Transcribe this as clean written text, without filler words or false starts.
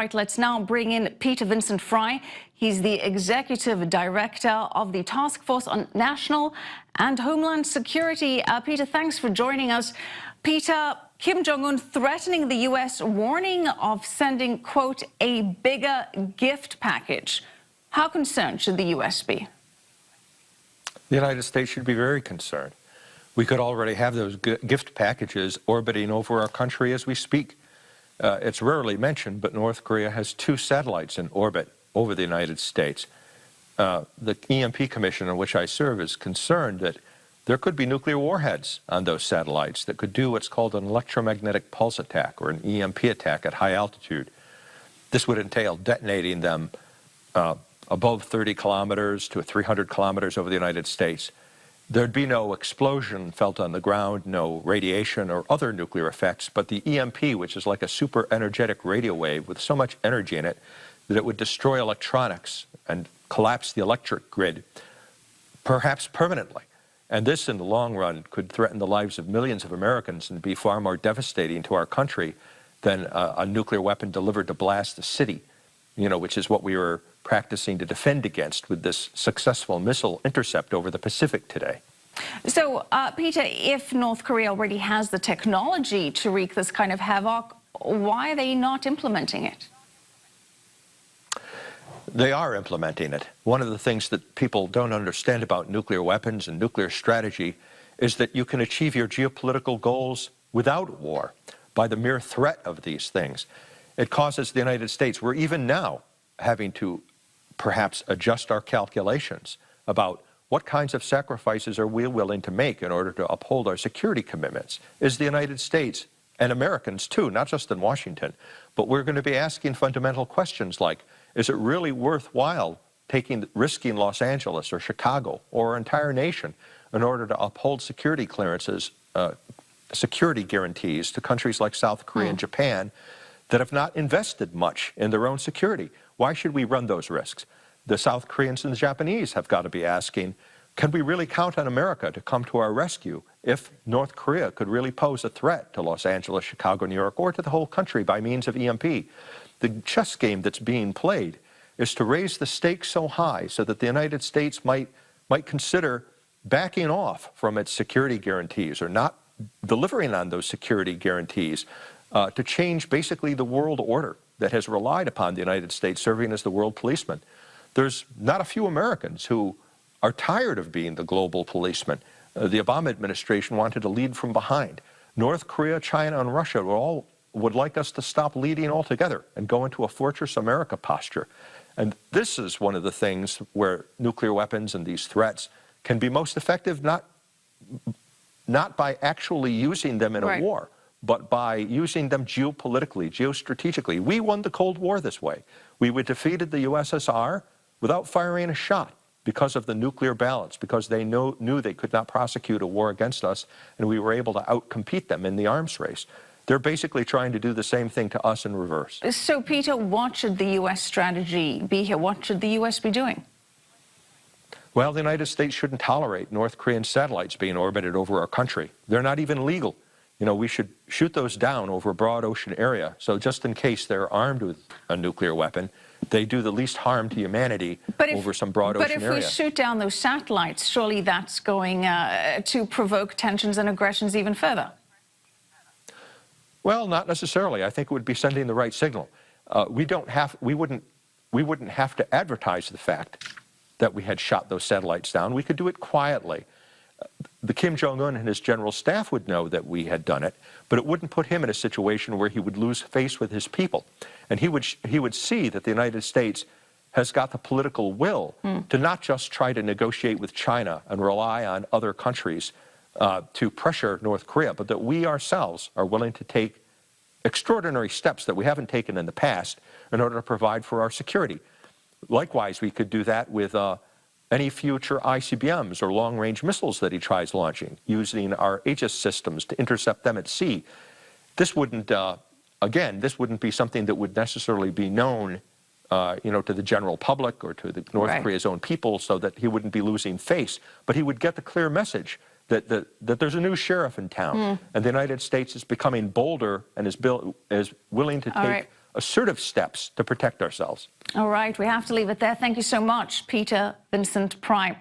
Right, let's now bring in Peter Vincent Pry. He's the Executive Director of the Task Force on National and Homeland Security. Peter, thanks for joining us. Peter, Kim Jong-un threatening the U.S., warning of sending, quote, a bigger gift package. How concerned should the U.S. be? The United States should be very concerned. We could already have those gift packages orbiting over our country as we speak. It's rarely mentioned, but North Korea has 2 satellites in orbit over the United States. The EMP Commission, on which I serve, is concerned that there could be nuclear warheads on those satellites that could do what's called an electromagnetic pulse attack or an EMP attack at high altitude. This would entail detonating them above 30 kilometers to 300 kilometers over the United States. There'd be no explosion felt on the ground, no radiation or other nuclear effects, but the EMP, which is like a super energetic radio wave with so much energy in it that it would destroy electronics and collapse the electric grid, perhaps permanently. And this, in the long run, could threaten the lives of millions of Americans and be far more devastating to our country than a nuclear weapon delivered to blast a city, which is what we were practicing to defend against with this successful missile intercept over the Pacific today. So, Peter, if North Korea already has the technology to wreak this kind of havoc, why are they not implementing it? They are implementing it. One of the things that people don't understand about nuclear weapons and nuclear strategy is that you can achieve your geopolitical goals without war by the mere threat of these things. It causes the United States, we're even now having to perhaps adjust our calculations about what kinds of sacrifices are we willing to make in order to uphold our security commitments. Is the United States, and Americans too, not just in Washington, but we're going to be asking fundamental questions like, is it really worthwhile risking Los Angeles or Chicago or our entire nation in order to uphold security clearances, security guarantees to countries like South Korea and Japan that have not invested much in their own security? Why should we run those risks? The South Koreans and the Japanese have got to be asking, can we really count on America to come to our rescue if North Korea could really pose a threat to Los Angeles, Chicago, New York, or to the whole country by means of EMP? The chess game that's being played is to raise the stakes so high so that the United States might consider backing off from its security guarantees or not delivering on those security guarantees to change basically the world order that has relied upon the United States serving as the world policeman. There's not a few Americans who are tired of being the global policeman. The Obama administration wanted to lead from behind. North Korea, China, and Russia would like us to stop leading altogether and go into a Fortress America posture. And this is one of the things where nuclear weapons and these threats can be most effective, not by actually using them in a war, but by using them geopolitically, geostrategically. We won the Cold War this way. We defeated the USSR without firing a shot because of the nuclear balance, because they knew they could not prosecute a war against us, and we were able to outcompete them in the arms race. They're basically trying to do the same thing to us in reverse. So, Peter, what should the U.S. strategy be here? What should the U.S. be doing? Well, the United States shouldn't tolerate North Korean satellites being orbited over our country. They're not even legal. We should shoot those down over a broad ocean area. So just in case they're armed with a nuclear weapon, they do the least harm to humanity over some broad ocean area. But if we shoot down those satellites, surely that's going to provoke tensions and aggressions even further. Well, not necessarily. I think it would be sending the right signal. We wouldn't have to advertise the fact that we had shot those satellites down. We could do it quietly. The Kim Jong-un and his general staff would know that we had done it, but it wouldn't put him in a situation where he would lose face with his people. And he would see that the United States has got the political will to not just try to negotiate with China and rely on other countries to pressure North Korea, but that we ourselves are willing to take extraordinary steps that we haven't taken in the past in order to provide for our security. Likewise, we could do that with any future ICBMs or long-range missiles that he tries launching, using our Aegis systems to intercept them at sea. This wouldn't, again, this wouldn't be something that would necessarily be known, to the general public or to the North Korea's own people, so that he wouldn't be losing face. But he would get the clear message that there's a new sheriff in town, and the United States is becoming bolder and is willing to take assertive steps to protect ourselves. All right, we have to leave it there. Thank you so much, Peter Vincent Pry.